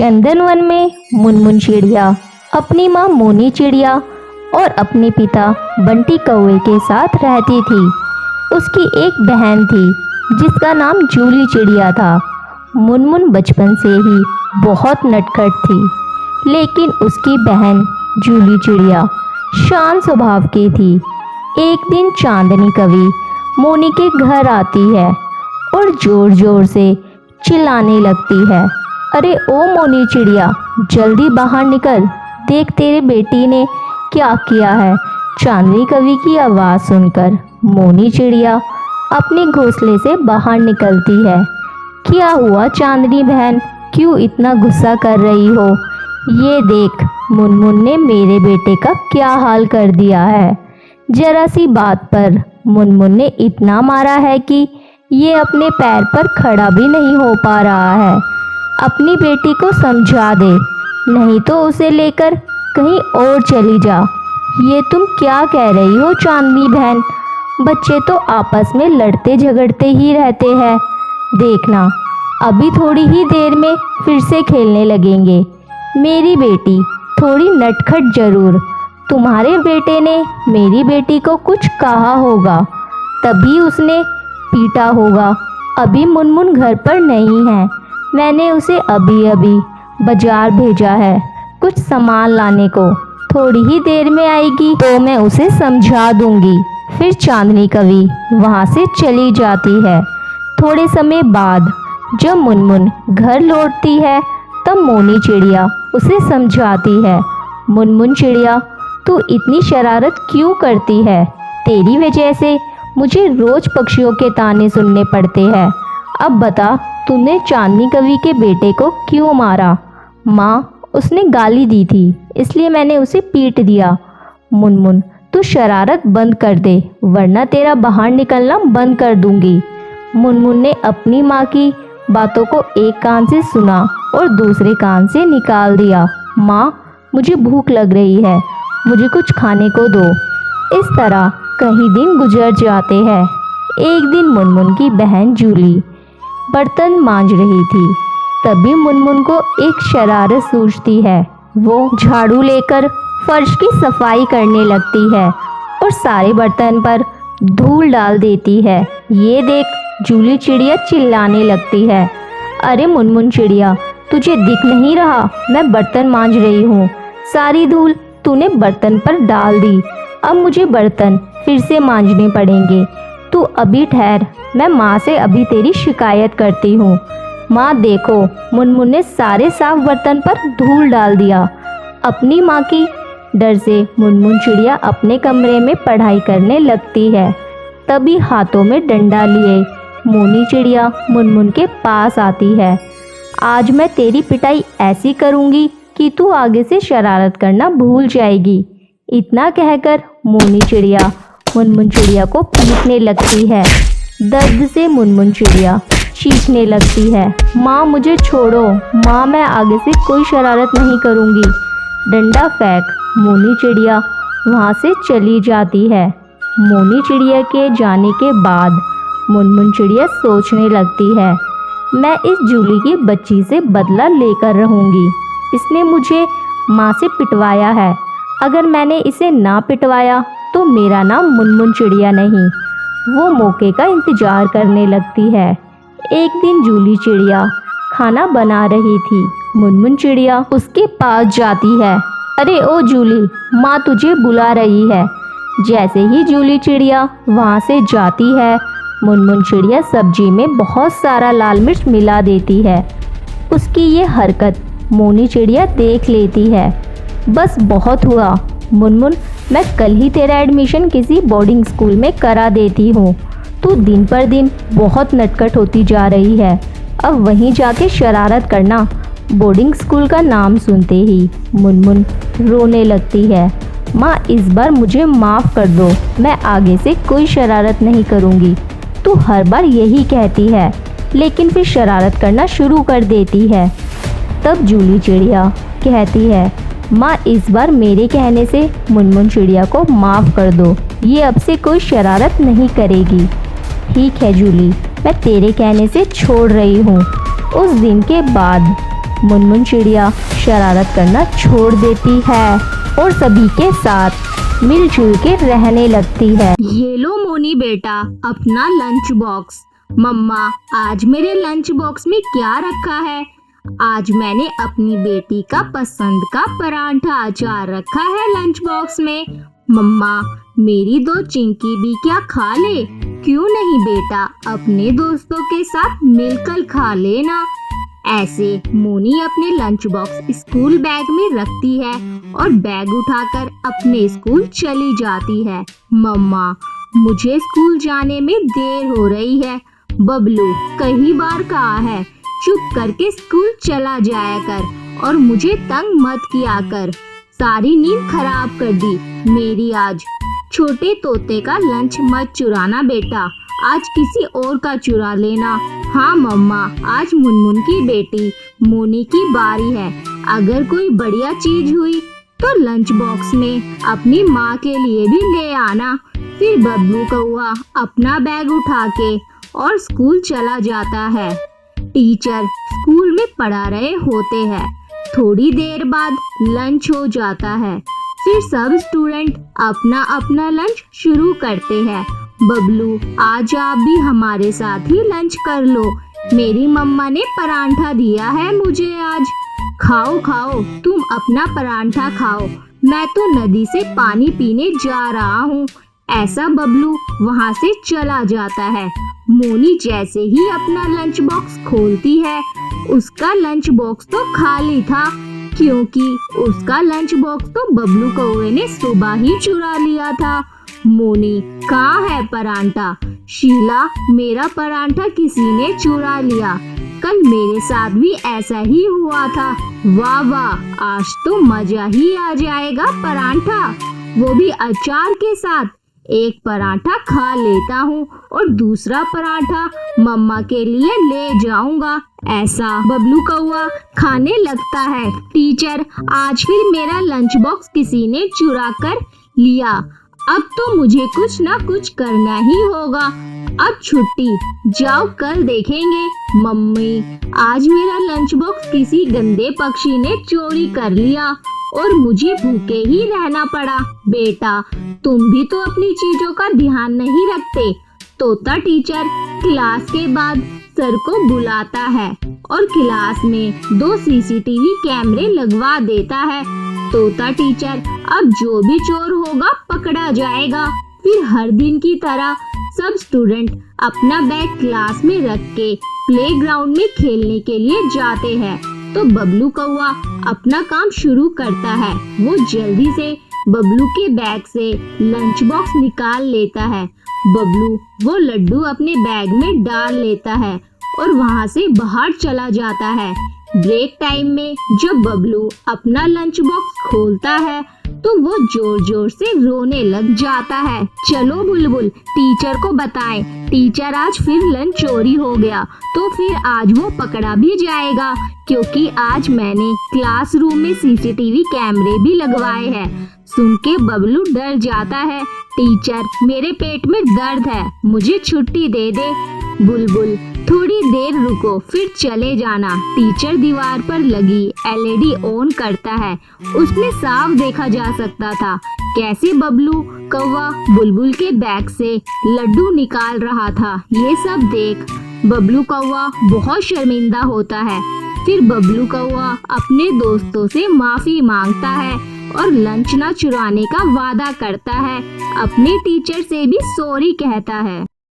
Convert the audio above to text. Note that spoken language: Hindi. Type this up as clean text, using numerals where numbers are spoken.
चंदनवन में मुनमुन चिड़िया अपनी माँ मोनी चिड़िया और अपने पिता बंटी कौवे के साथ रहती थी। उसकी एक बहन थी जिसका नाम जूली चिड़िया था। मुनमुन बचपन से ही बहुत नटखट थी, लेकिन उसकी बहन जूली चिड़िया शांत स्वभाव की थी। एक दिन चांदनी कवि मोनी के घर आती है और जोर जोर से चिल्लाने लगती है, अरे ओ मोनी चिड़िया, जल्दी बाहर निकल, देख तेरे बेटी ने क्या किया है। चांदनी कवि की आवाज़ सुनकर मोनी चिड़िया अपने घोंसले से बाहर निकलती है। क्या हुआ चांदनी बहन, क्यों इतना गुस्सा कर रही हो? ये देख, मुनमुन ने मेरे बेटे का क्या हाल कर दिया है। जरा सी बात पर मुनमुन ने इतना मारा है कि ये अपने पैर पर खड़ा भी नहीं हो पा रहा है। अपनी बेटी को समझा दे, नहीं तो उसे लेकर कहीं और चली जा। ये तुम क्या कह रही हो चांदनी बहन? बच्चे तो आपस में लड़ते झगड़ते ही रहते हैं। देखना, अभी थोड़ी ही देर में फिर से खेलने लगेंगे। मेरी बेटी थोड़ी नटखट जरूर, तुम्हारे बेटे ने मेरी बेटी को कुछ कहा होगा, तभी उसने पीटा होगा। अभी मुनमुन घर पर नहीं है, मैंने उसे अभी अभी बाजार भेजा है कुछ सामान लाने को। थोड़ी ही देर में आएगी तो मैं उसे समझा दूंगी। फिर चांदनी कवि वहाँ से चली जाती है। थोड़े समय बाद जब मुनमुन घर लौटती है तब मोनी चिड़िया उसे समझाती है, मुनमुन चिड़िया, तू इतनी शरारत क्यों करती है? तेरी वजह से मुझे रोज पक्षियों के ताने सुनने पड़ते हैं। अब बता, तूने चांदनी कवि के बेटे को क्यों मारा? माँ, उसने गाली दी थी इसलिए मैंने उसे पीट दिया। मुनमुन, तू शरारत बंद कर दे वरना तेरा बाहर निकलना बंद कर दूंगी। मुनमुन ने अपनी माँ की बातों को एक कान से सुना और दूसरे कान से निकाल दिया। माँ, मुझे भूख लग रही है, मुझे कुछ खाने को दो। इस तरह कई दिन गुजर जाते हैं। एक दिन मुनमुन की बहन जूली बर्तन मांज रही थी, तभी मुनमुन को एक शरारत सूझती है। वो झाड़ू लेकर फर्श की सफाई करने लगती है और सारे बर्तन पर धूल डाल देती है। ये देख जूली चिड़िया चिल्लाने लगती है, अरे मुनमुन चिड़िया, तुझे दिख नहीं रहा मैं बर्तन मांज रही हूँ? सारी धूल तूने बर्तन पर डाल दी, अब मुझे बर्तन फिर से मांजने पड़ेंगे। तू अभी ठहर, मैं माँ से अभी तेरी शिकायत करती हूँ। माँ देखो, मुनमुन ने सारे साफ बर्तन पर धूल डाल दिया। अपनी माँ की डर से मुनमुन चिड़िया अपने कमरे में पढ़ाई करने लगती है। तभी हाथों में डंडा लिए मोनी चिड़िया मुनमुन के पास आती है। आज मैं तेरी पिटाई ऐसी करूँगी कि तू आगे से शरारत करना भूल जाएगी। इतना कहकर मोनी चिड़िया मुनमुन चिड़िया को पीटने लगती है। दर्द से मुनमुन चिड़िया चीखने लगती है, माँ मुझे छोड़ो, माँ मैं आगे से कोई शरारत नहीं करूँगी। डंडा फेंक मोनी चिड़िया वहाँ से चली जाती है। मोनी चिड़िया के जाने के बाद मुनमुन चिड़िया सोचने लगती है, मैं इस जूली की बच्ची से बदला लेकर रहूँगी। इसने मुझे माँ से पिटवाया है, अगर मैंने इसे ना पिटवाया तो मेरा नाम मुनमुन चिड़िया नहीं। वो मौके का इंतजार करने लगती है। एक दिन जूली चिड़िया खाना बना रही थी। मुनमुन चिड़िया उसके पास जाती है, अरे ओ जूली, माँ तुझे बुला रही है। जैसे ही जूली चिड़िया वहाँ से जाती है, मुनमुन चिड़िया सब्जी में बहुत सारा लाल मिर्च मिला देती है। उसकी ये हरकत मोनी चिड़िया देख लेती है। बस बहुत हुआ मुनमुन, मैं कल ही तेरा एडमिशन किसी बोर्डिंग स्कूल में करा देती हूँ। तू दिन पर दिन बहुत नटखट होती जा रही है, अब वहीं जाके शरारत करना। बोर्डिंग स्कूल का नाम सुनते ही मुनमुन रोने लगती है। माँ इस बार मुझे माफ़ कर दो, मैं आगे से कोई शरारत नहीं करूँगी। तू हर बार यही कहती है लेकिन फिर शरारत करना शुरू कर देती है। तब जूली चिड़िया कहती है, माँ इस बार मेरे कहने से मुनमुन चिड़िया को माफ़ कर दो, ये अब से कोई शरारत नहीं करेगी। ठीक है जूली, मैं तेरे कहने से छोड़ रही हूँ। उस दिन के बाद मुनमुन चिड़िया शरारत करना छोड़ देती है और सभी के साथ मिलजुल के रहने लगती है। ये लो मोनी बेटा, अपना लंच बॉक्स। मम्मा, आज मेरे लंच बॉक्स में क्या रखा है? आज मैंने अपनी बेटी का पसंद का पराठा अचार रखा है लंच बॉक्स में। मम्मा, मेरी 2 चिंकी भी क्या खा ले? क्यों नहीं बेटा, अपने दोस्तों के साथ मिलकर खा लेना। ऐसे मोनी अपने लंच बॉक्स स्कूल बैग में रखती है और बैग उठाकर अपने स्कूल चली जाती है। मम्मा, मुझे स्कूल जाने में देर हो रही है। बबलू कई बार कहा है, चुप करके स्कूल चला जाया कर और मुझे तंग मत किया कर। सारी नींद खराब कर दी मेरी आज। छोटे तोते का लंच मत चुराना बेटा, आज किसी और का चुरा लेना। हाँ मम्मा, आज मुनमुन की बेटी मोनी की बारी है। अगर कोई बढ़िया चीज हुई तो लंच बॉक्स में अपनी माँ के लिए भी ले आना। फिर बबलू कौआ अपना बैग उठा के और स्कूल चला जाता है। टीचर स्कूल में पढ़ा रहे होते हैं। थोड़ी देर बाद लंच हो जाता है। फिर सब स्टूडेंट अपना अपना लंच शुरू करते हैं। बबलू, आज आप भी हमारे साथ ही लंच कर लो। मेरी मम्मा ने पराठा दिया है मुझे आज। खाओ खाओ, तुम अपना पराठा खाओ, मैं तो नदी से पानी पीने जा रहा हूँ। ऐसा बबलू वहाँ से चला जाता है। मोनी जैसे ही अपना लंच बॉक्स खोलती है, उसका लंच बॉक्स तो खाली था, क्योंकि उसका लंच बॉक्स तो बबलू कौवे ने सुबह ही चुरा लिया था। मोनी, कहाँ है पराठा? शीला, मेरा पराठा किसी ने चुरा लिया। कल मेरे साथ भी ऐसा ही हुआ था। वाह वाह, आज तो मजा ही आ जाएगा पराठा, वो भी अचार के साथ। एक पराठा खा लेता हूँ और दूसरा पराठा मम्मा के लिए ले जाऊंगा। ऐसा बबलू कौआ खाने लगता है। टीचर, आज फिर मेरा लंच बॉक्स किसी ने चुरा कर लिया। अब तो मुझे कुछ ना कुछ करना ही होगा। अब छुट्टी, जाओ कल देखेंगे। मम्मी, आज मेरा लंच बॉक्स किसी गंदे पक्षी ने चोरी कर लिया और मुझे भूखे ही रहना पड़ा। बेटा, तुम भी तो अपनी चीजों का ध्यान नहीं रखते। तोता टीचर क्लास के बाद सर को बुलाता है और क्लास में 2 सीसीटीवी कैमरे लगवा देता है। तोता टीचर, अब जो भी चोर होगा पकड़ा जाएगा। फिर हर दिन की तरह सब स्टूडेंट अपना बैग क्लास में रख के प्लेग्राउंड में खेलने के लिए जाते हैं। तो बबलू कौआ अपना काम शुरू करता है। वो जल्दी से बबलू के बैग से लंच बॉक्स निकाल लेता है। बबलू वो लड्डू अपने बैग में डाल लेता है और वहाँ से बाहर चला जाता है। ब्रेक टाइम में जब बबलू अपना लंच बॉक्स खोलता है तो वो जोर जोर से रोने लग जाता है। चलो बुलबुल, टीचर को बताएं। टीचर, आज फिर लंच चोरी हो गया तो फिर आज वो पकड़ा भी जाएगा, क्योंकि आज मैंने क्लासरूम में सीसीटीवी कैमरे भी लगवाए हैं। सुन के बबलू डर जाता है। टीचर, मेरे पेट में दर्द है, मुझे छुट्टी दे दे। बुलबुल, थोड़ी देर रुको, फिर चले जाना। टीचर दीवार पर लगी एलईडी ऑन करता है। उसमें साफ देखा जा सकता था कैसे बबलू कौवा बुलबुल के बैग से लड्डू निकाल रहा था। ये सब देख बबलू कौवा बहुत शर्मिंदा होता है। फिर बबलू कौवा अपने दोस्तों से माफी मांगता है और लंच न चुराने का वादा करता है। अपने टीचर से भी सॉरी कहता है।